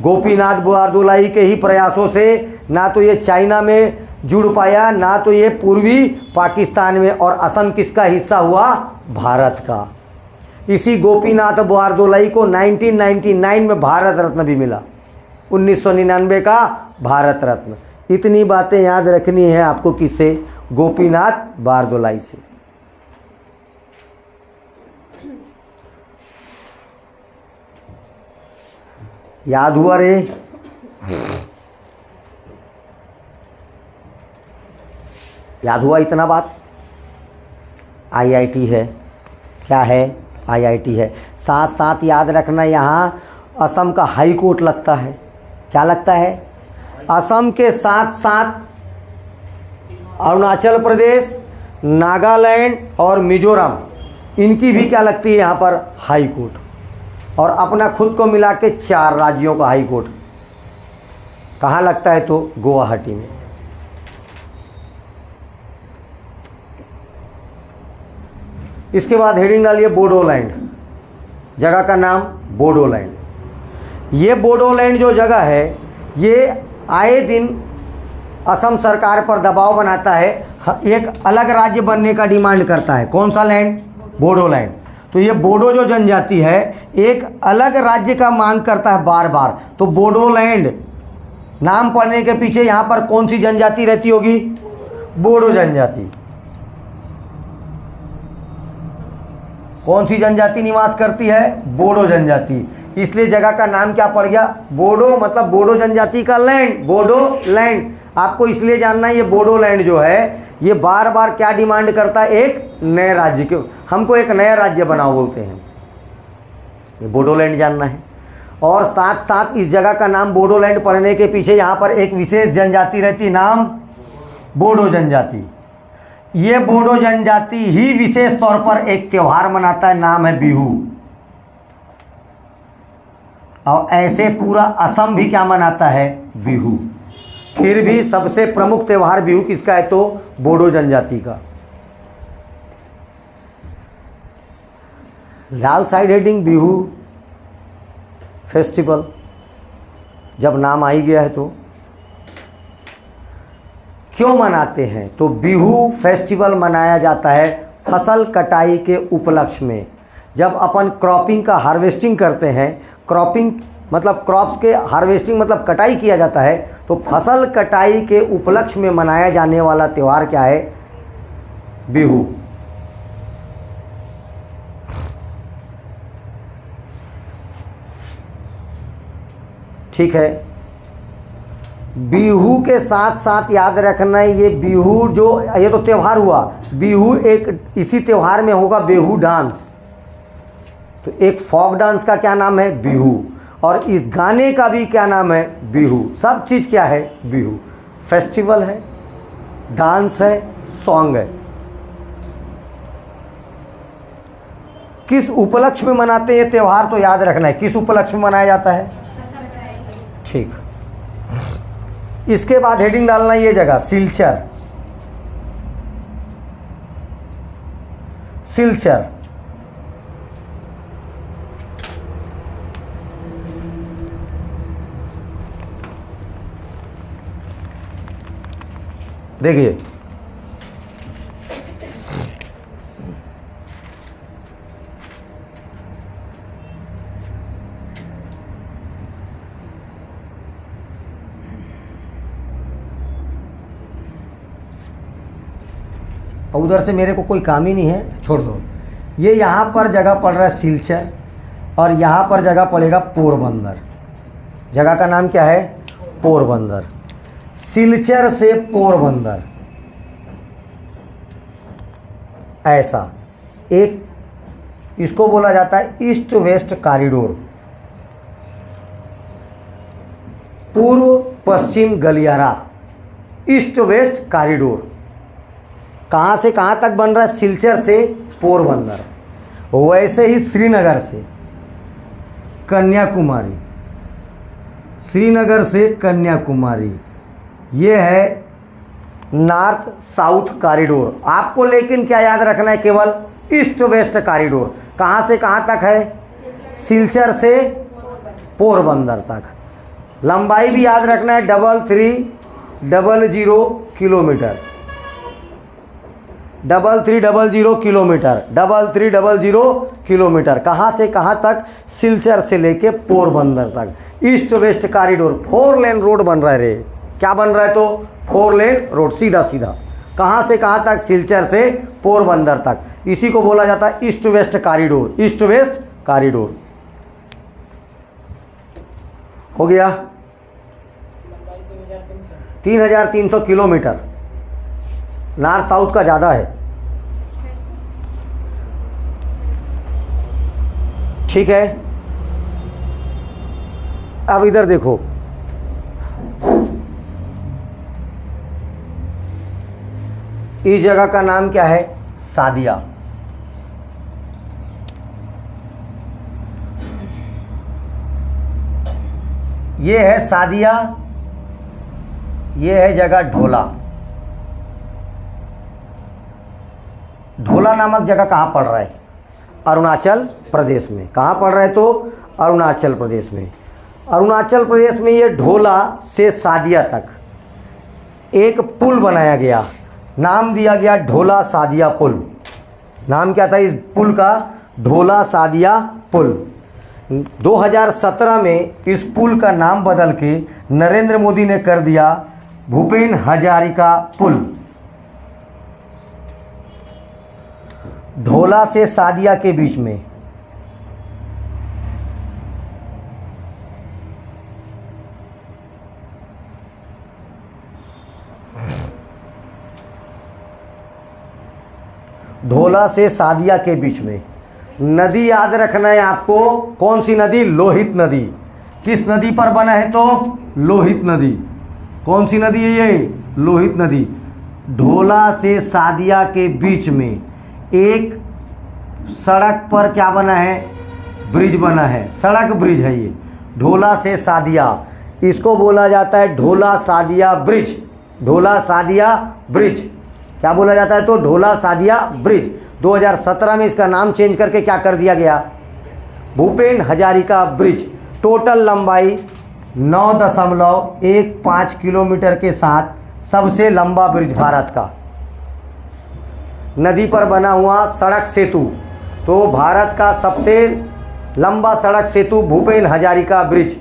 गोपीनाथ बारदोलाई के ही प्रयासों से ना तो ये चाइना में जुड़ पाया, ना तो ये पूर्वी पाकिस्तान में, और असम किसका हिस्सा हुआ? भारत का। इसी गोपीनाथ बोरदोलाई को 1999 में भारत रत्न भी मिला, 1999 का भारत रत्न। इतनी बातें याद रखनी है आपको, किससे? गोपीनाथ बोरदोलाई से। याद हुआ रे? याद हुआ इतना बात? आईआईटी है, क्या है? आईआईटी है। साथ साथ याद रखना, यहाँ असम का हाई कोर्ट लगता है। क्या लगता है? असम के साथ साथ अरुणाचल प्रदेश, नागालैंड और मिजोरम, इनकी भी क्या लगती है यहाँ पर? High court. और अपना खुद को मिला के 4 राज्यों का हाई कोर्ट कहाँ लगता है? तो गुवाहाटी में। इसके बाद हेडिंग डालिए बोडोलैंड, जगह का नाम बोडोलैंड। ये बोडोलैंड जो जगह है, ये आए दिन असम सरकार पर दबाव बनाता है, एक अलग राज्य बनने का डिमांड करता है। कौन सा लैंड? बोडोलैंड। तो ये बोडो जो जनजाति है एक अलग राज्य का मांग करता है बार बार। तो बोडोलैंड नाम पड़ने के पीछे यहाँ पर कौन सी जनजाति रहती होगी? बोडो जनजाति। कौन सी जनजाति निवास करती है? बोडो जनजाति। इसलिए जगह का नाम क्या पड़ गया? बोडो, मतलब बोडो जनजाति का लैंड, बोडो लैंड। आपको इसलिए जानना है, ये बोडो लैंड जो है ये बार बार क्या डिमांड करता है? एक नए राज्य के, हमको एक नया राज्य बनाओ बोलते हैं। ये बोडोलैंड जानना है। और साथ साथ इस जगह का नाम बोडोलैंड पड़ने के पीछे यहाँ पर एक विशेष जनजाति रहती, नाम बोडो जनजाति। ये बोडो जनजाति ही विशेष तौर पर एक त्यौहार मनाता है, नाम है बिहू। और ऐसे पूरा असम भी क्या मनाता है? बिहू। फिर भी सबसे प्रमुख त्यौहार बिहू किसका है? तो बोडो जनजाति का। लाल साइड हेडिंग बिहू फेस्टिवल, जब नाम आ ही गया है तो क्यों मनाते हैं? तो बिहू फेस्टिवल मनाया जाता है फसल कटाई के उपलक्ष्य में। जब अपन क्रॉपिंग का हार्वेस्टिंग करते हैं, क्रॉपिंग मतलब क्रॉप्स के हार्वेस्टिंग मतलब कटाई किया जाता है, तो फसल कटाई के उपलक्ष्य में मनाया जाने वाला त्यौहार क्या है? बिहू। ठीक है। बिहू के साथ साथ याद रखना है, ये बिहू जो, ये तो त्यौहार हुआ, बिहू एक इसी त्यौहार में होगा बिहू डांस। तो एक फोक डांस का क्या नाम है? बिहू। और इस गाने का भी क्या नाम है? बिहू। सब चीज़ क्या है? बिहू। फेस्टिवल है, डांस है, सॉन्ग है। किस उपलक्ष्य में मनाते हैं ये त्यौहार? तो याद रखना है किस उपलक्ष्य में मनाया जाता है। ठीक। इसके बाद हेडिंग डालना ये जगह सिलचर। सिलचर देखिए, उधर से मेरे को कोई काम ही नहीं है, छोड़ दो। ये यहाँ पर जगह पड़ रहा है सिलचर, और यहाँ पर जगह पड़ेगा पोरबंदर। जगह का नाम क्या है? पोरबंदर। सिलचर से पोरबंदर, ऐसा एक, इसको बोला जाता है ईस्ट वेस्ट कॉरिडोर, पूर्व पश्चिम गलियारा, ईस्ट वेस्ट कॉरिडोर। कहाँ से कहाँ तक बन रहा है? सिलचर से पोरबंदर। वैसे ही श्रीनगर से कन्याकुमारी, श्रीनगर से कन्याकुमारी, ये है नॉर्थ साउथ कॉरिडोर। आपको लेकिन क्या याद रखना है? केवल ईस्ट वेस्ट कॉरिडोर। कहाँ से कहाँ तक है? सिलचर से पोरबंदर तक। लंबाई भी याद रखना है 3300 किलोमीटर। 3300 kilometre, 3300 kilometre. कहाँ से कहाँ तक? सिलचर से लेके पोरबंदर तक, east west corridor, 4 lane road बन रहा है रे। क्या बन रहा है? तो 4 लेन रोड, सीधा सीधा। कहाँ से कहाँ तक? सिलचर से पोरबंदर तक। इसी को बोला जाता है east west corridor, east west corridor. हो गया 3300 किलोमीटर। नॉर्थ साउथ का ज़्यादा है, ठीक है। अब इधर देखो, इस जगह का नाम क्या है? सादिया। ये है सादिया, ये है जगह ढोला। ढोला नामक जगह कहाँ पड़ रहा है? अरुणाचल प्रदेश में। कहाँ पड़ रहा है? तो अरुणाचल प्रदेश में। अरुणाचल प्रदेश में ये ढोला से सादिया तक एक पुल बनाया गया, नाम दिया गया ढोला सादिया पुल। नाम क्या था इस पुल का? ढोला सादिया पुल। 2017 में इस पुल का नाम बदल के नरेंद्र मोदी ने कर दिया भूपेन हजारिका पुल। ढोला से सादिया के बीच में ढोला से सादिया के बीच में नदी याद रखना है आपको। कौन सी नदी? लोहित नदी। किस नदी पर बना है? तो लोहित नदी। कौन सी नदी है ये? लोहित नदी। ढोला से सादिया के बीच में एक सड़क पर क्या बना है? ब्रिज बना है, सड़क ब्रिज है ये। ढोला से सादिया, इसको बोला जाता है ढोला सादिया ब्रिज। ढोला सादिया ब्रिज क्या बोला जाता है? तो ढोला सादिया ब्रिज। 2017 में इसका नाम चेंज करके क्या कर दिया गया? भूपेन हजारिका ब्रिज। टोटल लंबाई 9.15 किलोमीटर के साथ सबसे लंबा ब्रिज भारत का। नदी पर बना हुआ सड़क सेतु, तो भारत का सबसे लंबा सड़क सेतु भूपेन हजारिका ब्रिज।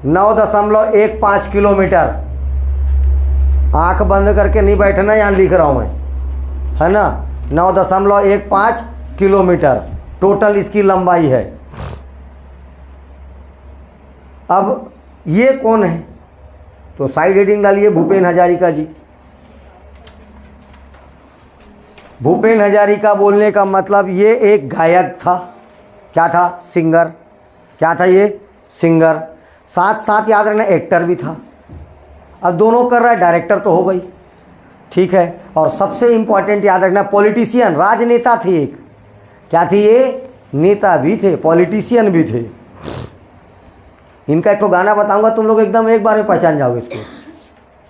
9.15 किलोमीटर। आंख बंद करके नहीं बैठना, यहाँ लिख रहा हूँ मैं, है ना। 9.15 किलोमीटर टोटल इसकी लंबाई है। अब ये कौन है? तो साइड हेडिंग डालिए भूपेन हजारिका जी। भूपेन हजारिका बोलने का मतलब ये एक गायक था। क्या था? सिंगर। क्या था ये? सिंगर। साथ साथ याद रखना एक्टर भी था। अब दोनों कर रहा है, डायरेक्टर तो हो गई, ठीक है। और सबसे इम्पॉर्टेंट याद रखना पॉलिटिशियन, राजनेता थे एक। क्या थी ये? नेता भी थे, पॉलिटिशियन भी थे। इनका एक तो गाना बताऊंगा, तुम लोग एकदम एक बार में पहचान जाओगे इसको,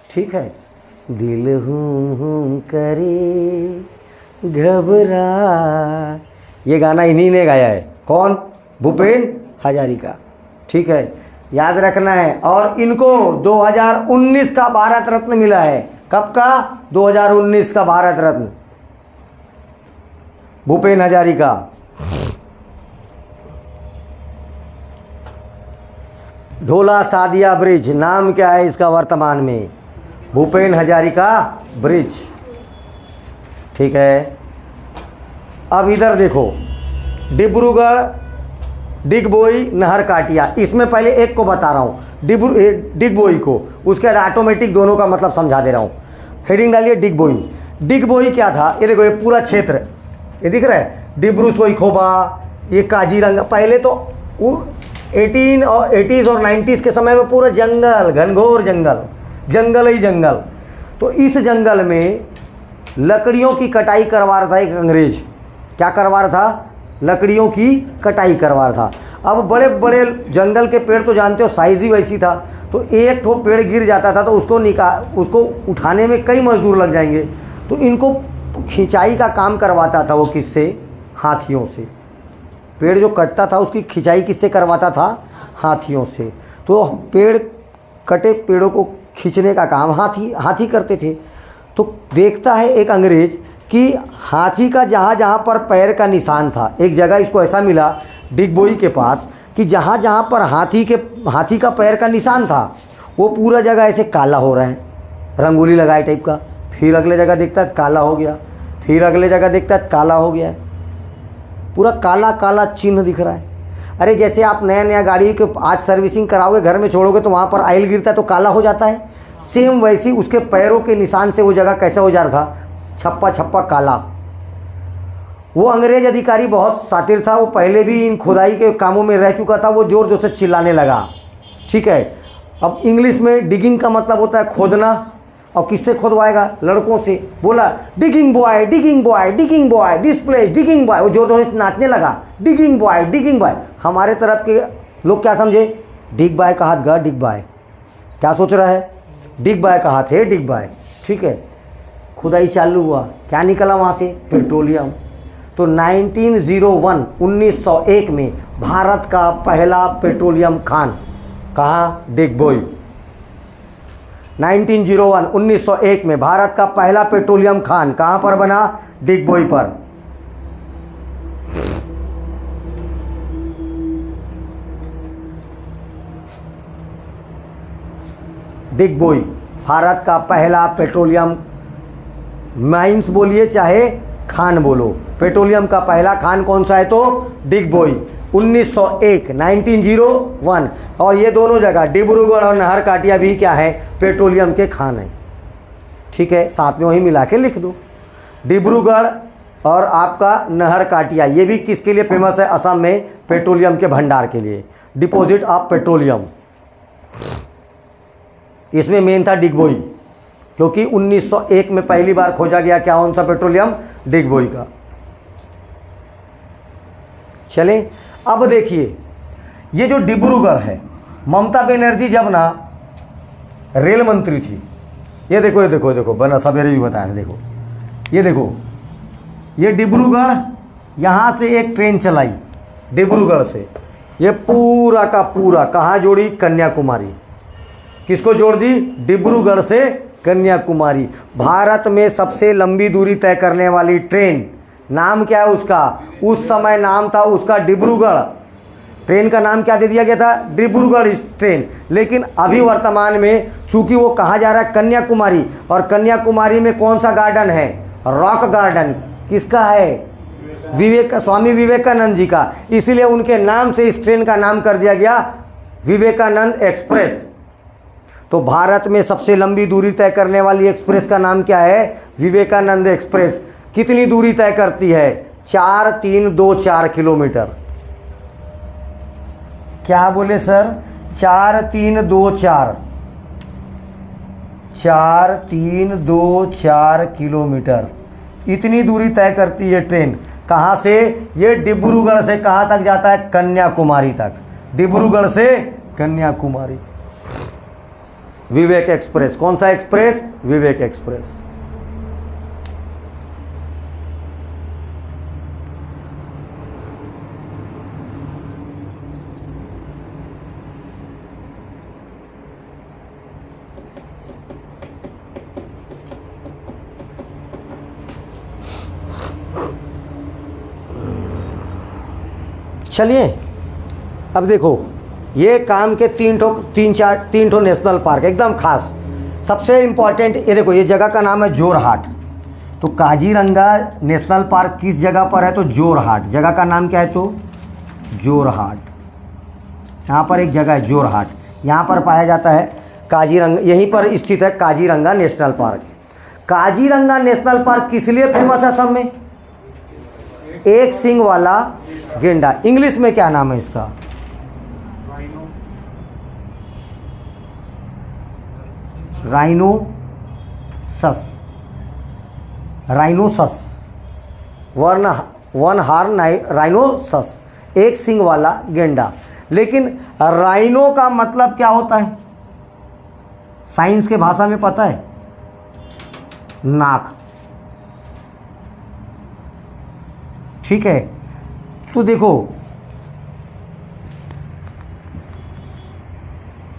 ठीक है। दिल हूँ करे घबरा, ये गाना इन्हीं ने गाया है। कौन? भूपेन हजारिका, ठीक है, याद रखना है। और इनको 2019 का भारत रत्न मिला है। कब का? 2019 का भारत रत्न भूपेन हजारिका। ढोला सादिया ब्रिज नाम क्या है इसका वर्तमान में? भूपेन हजारिका ब्रिज, ठीक है। अब इधर देखो, डिब्रूगढ़ डिगबोई नहर काटिया। इसमें पहले एक को बता रहा हूँ, डिगबोई को, उसके बाद ऑटोमेटिक दोनों का मतलब समझा दे रहा हूँ। हेडिंग डालिए डिगबोई। डिगबोई क्या था? ये देखो, ये पूरा क्षेत्र ये दिख रहा है, डिब्रू सोईखोबा, ये काजीरंगा। पहले तो 80s और 90s के समय में पूरा जंगल, घनघोर जंगल, जंगल ही जंगल। तो इस जंगल में लकड़ियों की कटाई करवा रहा था एक अंग्रेज। क्या करवा रहा था? लकड़ियों की कटाई करवा रहा था। अब बड़े बड़े जंगल के पेड़ तो जानते हो साइज़ ही वैसी था, तो एक ठो पेड़ गिर जाता था तो उसको उठाने में कई मजदूर लग जाएंगे। तो इनको खिंचाई का काम करवाता था वो, किससे? हाथियों से। पेड़ जो कटता था उसकी खिंचाई किससे करवाता था? हाथियों से। तो पेड़ कटे पेड़ों को खींचने का काम हाथी करते थे। तो देखता है एक अंग्रेज कि हाथी का जहाँ जहाँ पर पैर का निशान था, एक जगह इसको ऐसा मिला डिगबोई के पास कि जहाँ जहाँ पर हाथी का पैर का निशान था वो पूरा जगह ऐसे काला हो रहा है, रंगोली लगाए टाइप का। फिर अगले जगह देखता है काला हो गया, फिर अगले जगह देखता है काला हो गया है, पूरा काला काला चिन्ह दिख रहा है। अरे जैसे आप नया नया गाड़ी के आज सर्विसिंग कराओगे, घर में छोड़ोगे तो वहाँ पर ऑयल गिरता है तो काला हो जाता है, सेम वैसी उसके पैरों के निशान से वो जगह कैसा हो जा रहा था, छप्पा छप्पा काला। वो अंग्रेज अधिकारी बहुत शातिर था, वो पहले भी इन खुदाई के कामों में रह चुका था। वो ज़ोर ज़ोर से चिल्लाने लगा, ठीक है। अब इंग्लिश में डिगिंग का मतलब होता है खोदना, और किससे खोदवाएगा, लड़कों से। बोला digging boy digging boy digging boy, this place digging boy. वो जोर जोर से नाचने लगा, डिगिंग बॉय डिगिंग बॉय। हमारे तरफ के लोग क्या समझे, डिग बॉय का हाथ गा, डिग बॉय क्या सोच रहा है, डिग बॉय का हाथ है, डिग बॉय, ठीक है। खुदाई चालू हुआ, क्या निकला वहाँ से, पेट्रोलियम। तो 1901 में भारत का पहला पेट्रोलियम खान कहाँ, डिगबोई। 1901 में भारत का पहला पेट्रोलियम खान कहाँ पर बना, डिगबोई पर। डिगबोई भारत का पहला पेट्रोलियम माइंस बोलिए चाहे खान बोलो, पेट्रोलियम का पहला खान कौन सा है, तो डिगबोई 1901। और ये दोनों जगह डिब्रूगढ़ और नहरकाटिया भी क्या है, पेट्रोलियम के खान हैं, ठीक है। साथ में वहीं मिला के लिख दो, डिब्रूगढ़ और आपका नहरकाटिया, ये भी किसके लिए फेमस है, असम में पेट्रोलियम के भंडार के लिए, डिपॉजिट ऑफ पेट्रोलियम। इसमें मेन था डिगबोई, क्योंकि 1901 में पहली बार खोजा गया क्या, कौन सा पेट्रोलियम, डिगबोई का। चले अब देखिए, ये जो डिब्रूगढ़ है, ममता बनर्जी जब ना रेल मंत्री थी, ये देखो ये देखो देखो, बना सवेरे भी बताया, देखो ये देखो, ये डिब्रूगढ़, यहाँ से एक ट्रेन चलाई डिब्रूगढ़ से, ये पूरा का पूरा कहाँ जोड़ी, कन्याकुमारी। किसको जोड़ दी, डिब्रूगढ़ से कन्याकुमारी। भारत में सबसे लंबी दूरी तय करने वाली ट्रेन, नाम क्या है उसका, उस समय नाम था उसका डिब्रूगढ़। ट्रेन का नाम क्या दे दिया गया था, डिब्रूगढ़ ट्रेन। लेकिन अभी वर्तमान में चूंकि वो कहा जा रहा है कन्याकुमारी, और कन्याकुमारी में कौन सा गार्डन है, रॉक गार्डन। किसका है, स्वामी विवेकानंद जी का। इसीलिए उनके नाम से इस ट्रेन का नाम कर दिया गया विवेकानंद एक्सप्रेस। तो भारत में सबसे लंबी दूरी तय करने वाली एक्सप्रेस का नाम क्या है, विवेकानंद एक्सप्रेस। कितनी दूरी तय करती है, 4324 किलोमीटर। क्या बोले सर, 4324, 4324 किलोमीटर, इतनी दूरी तय करती है ट्रेन। कहाँ से, ये डिब्रूगढ़ से कहाँ तक जाता है, कन्याकुमारी तक, डिब्रूगढ़ से कन्याकुमारी। विवेक एक्सप्रेस, कौन सा एक्सप्रेस, विवेक एक्सप्रेस। चलिए अब देखो, ये काम के तीन ठो नेशनल पार्क एकदम खास। सबसे इम्पॉर्टेंट ये देखो, ये जगह का नाम है जोरहाट। तो काजीरंगा नेशनल पार्क किस जगह पर है, तो जोरहाट, जगह का नाम क्या है, तो जोरहाट। यहाँ पर एक जगह है जोरहाट, यहाँ पर पाया जाता है काजीरंगा, यहीं पर स्थित है Kaziranga national park. Kaziranga national park किस लिए फेमस है असम में, एक सींग वाला गेंडा। इंग्लिश में क्या नाम है इसका, राइनोसस, राइनोसस, वन हार्न राइनोसस, एक सींग वाला गेंडा। लेकिन राइनो का मतलब क्या होता है, साइंस के भाषा में पता है, नाक, ठीक है। तो देखो,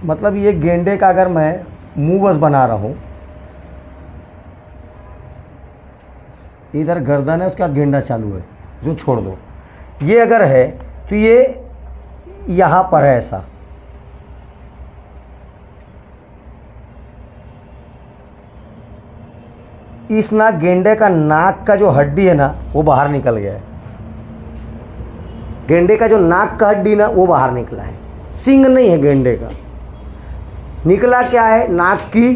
मतलब ये गेंडे का अगर मैं मुंह बस बना रहा हूँ, इधर गर्दन है, उसके बाद गेंडा चालू है, जो छोड़ दो। ये अगर है तो ये यहाँ पर है ऐसा, इस ना गेंडे का नाक का जो हड्डी है ना वो बाहर निकल गया है। गेंडे का जो नाक का हड्डी ना वो बाहर निकला है, सींग नहीं है गेंडे का, निकला क्या है, नाक की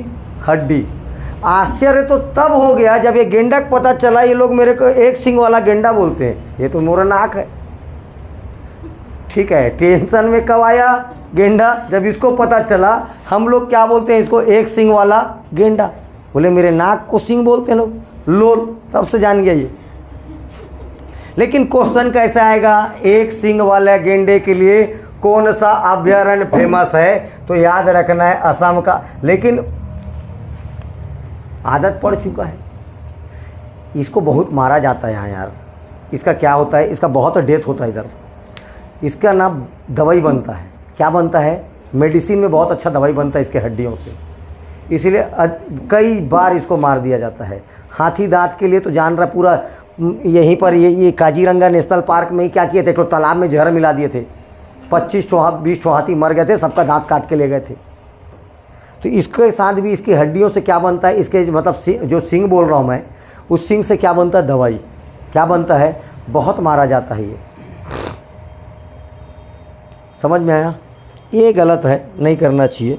हड्डी। आश्चर्य तो तब हो गया जब ये गेंडा को पता चला, ये लोग मेरे को एक सींग वाला गेंडा बोलते हैं, ये तो मोरा नाक है। ठीक है, टेंशन में कब आया गेंडा, जब इसको पता चला हम लोग क्या बोलते हैं इसको, एक सींग वाला गेंडा। बोले मेरे नाक को सींग बोलते हैं लोग, लोल, तब से जान गया ये। लेकिन क्वेश्चन कैसे आएगा, एक सींग वाले गेंडे के लिए कौन सा अभयारण्य फेमस है, तो याद रखना है असम का। लेकिन आदत पड़ चुका है, इसको बहुत मारा जाता है यहाँ यार। इसका क्या होता है, इसका बहुत डेथ होता है इधर। इसका ना दवाई बनता है, क्या बनता है, मेडिसिन में बहुत अच्छा दवाई बनता है इसके हड्डियों से, इसीलिए कई बार इसको मार दिया जाता है। हाथी दांत के लिए तो जान रहा पूरा, यहीं पर ये काजीरंगा नेशनल पार्क में ही क्या किए थे, तो तालाब में जहर मिला दिए थे, 25-20 हाथी मर गए थे, सबका दांत काट के ले गए थे। तो इसके साथ भी इसकी हड्डियों से क्या बनता है, इसके मतलब जो सींग बोल रहा हूँ मैं, उस सींग से क्या बनता है, दवाई क्या बनता है, बहुत मारा जाता है ये। समझ में आया, ये गलत है, नहीं करना चाहिए।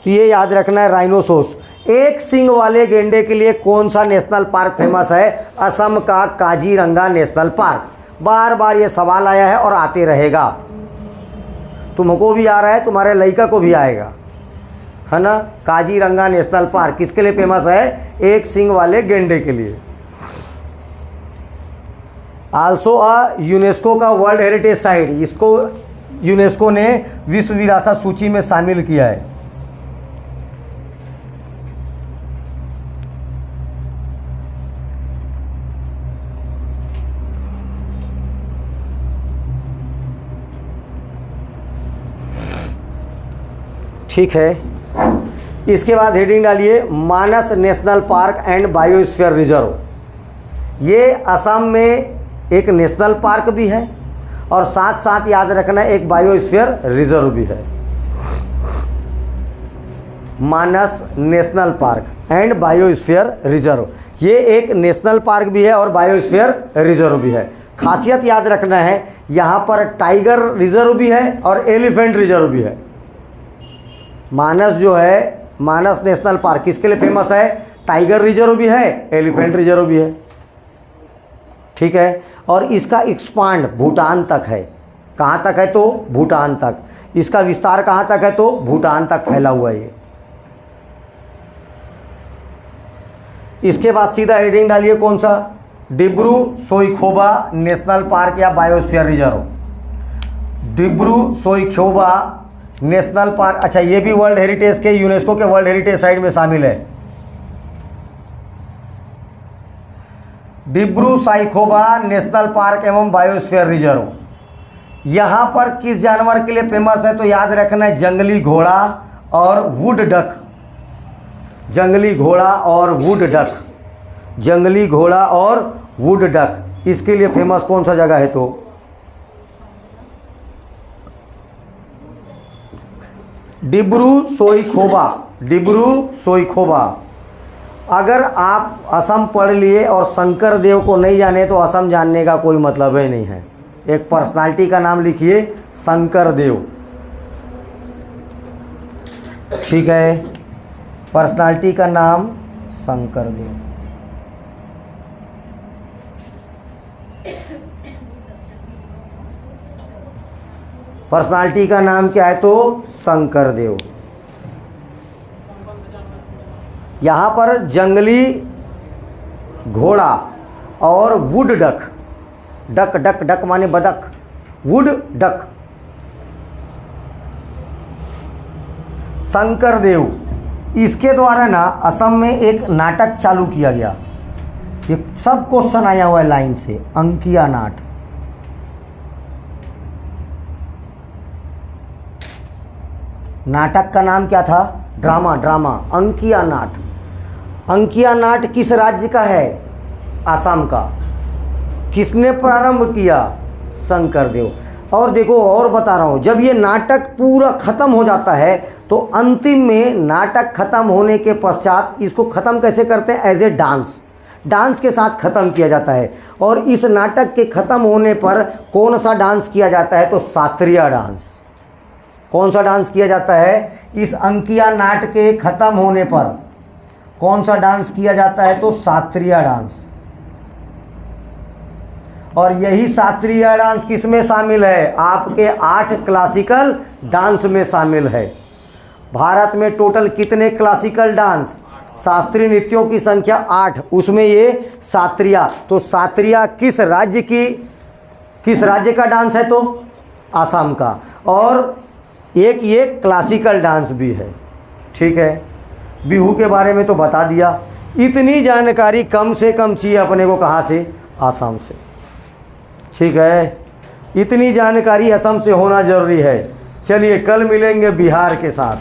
तो ये याद रखना है, राइनोसोस, एक सींग वाले गेंडे के लिए कौन सा नेशनल पार्क फेमस है, असम का काजीरंगा नेशनल पार्क। बार बार ये सवाल आया है और आते रहेगा, तुमको भी आ रहा है, तुम्हारे लड़का को भी आएगा, है ना। काजीरंगा नेशनल पार्क किसके लिए फेमस है, एक सींग वाले गेंडे के लिए। आल्सो यूनेस्को का वर्ल्ड हेरिटेज साइट, इसको यूनेस्को ने विश्व विरासत सूची में शामिल किया है। ठीक है, इसके बाद हेडिंग डालिए, Manas national park and biosphere reserve. ये असम में एक नेशनल पार्क भी है और साथ साथ याद रखना एक बायोस्फीयर रिजर्व भी है। Manas national park and biosphere reserve, ये एक नेशनल पार्क भी है और बायोस्फीयर रिजर्व भी है। खासियत याद रखना है, यहाँ पर टाइगर रिजर्व भी है और एलिफेंट रिजर्व भी है। मानस जो है, मानस नेशनल पार्क किसके लिए फेमस है, टाइगर रिजर्व भी है, एलिफेंट रिजर्व भी है। ठीक है, और इसका एक्सपांड भूटान तक है। कहाँ तक है, तो भूटान तक। इसका विस्तार कहाँ तक है, तो भूटान तक फैला हुआ है ये। इसके बाद सीधा हेडिंग डालिए कौन सा, डिब्रू सोईखोबा नेशनल पार्क या biosphere reserve. Dibru Saikhowa national park, अच्छा ये भी वर्ल्ड हेरिटेज के, यूनेस्को के वर्ल्ड हेरिटेज साइट में शामिल है। डिब्रू साइखोबा नेशनल पार्क एवं बायोस्फीयर रिजर्व, यहाँ पर किस जानवर के लिए फेमस है, तो याद रखना है जंगली घोड़ा और वुड डक। जंगली घोड़ा और वुड डक, जंगली घोड़ा और वुड डक, इसके लिए फेमस कौन सा जगह है, तो डिब्रू सोईखोबा। डिब्रू सोईखोबा। अगर आप असम पढ़ लिए और शंकर देव को नहीं जाने तो असम जानने का कोई मतलब ही नहीं है। एक पर्सनालिटी का नाम लिखिए, शंकर देव। ठीक है, पर्सनालिटी का नाम शंकर देव। पर्सनालिटी का नाम क्या है, तो शंकर देव। यहाँ पर जंगली घोड़ा और wood duck, duck duck duck माने बदक, वुड डक। शंकर देव, इसके द्वारा ना असम में एक नाटक चालू किया गया। ये सब क्वेश्चन आया हुआ है लाइन से, अंकिया नाट। नाटक का नाम क्या था, ड्रामा, ड्रामा, अंकिया नाट। अंकिया नाट किस राज्य का है, असम का। किसने प्रारंभ किया? शंकरदेव। और देखो और बता रहा हूँ, जब ये नाटक पूरा ख़त्म हो जाता है तो अंतिम में नाटक ख़त्म होने के पश्चात इसको ख़त्म कैसे करते हैं? एज ए डांस के साथ ख़त्म किया जाता है। और इस नाटक के ख़त्म होने पर कौन सा डांस किया जाता है? तो शास्त्रीय डांस। कौन सा डांस किया जाता है? इस अंकिया नाट के ख़त्म होने पर कौन सा डांस किया जाता है? तो शास्त्रीय डांस। और यही शास्त्रीय डांस किस में शामिल है? आपके 8 क्लासिकल डांस में शामिल है। भारत में टोटल कितने क्लासिकल डांस? शास्त्रीय नृत्यों की संख्या 8, उसमें ये शास्त्रीय। तो शास्त्रीय किस राज्य का डांस है? तो असम का। और एक ये क्लासिकल डांस भी है। ठीक है, बिहू के बारे में तो बता दिया। इतनी जानकारी कम से कम चाहिए अपने को, कहाँ से? असम से। ठीक है, इतनी जानकारी असम से होना जरूरी है। चलिए कल मिलेंगे बिहार के साथ।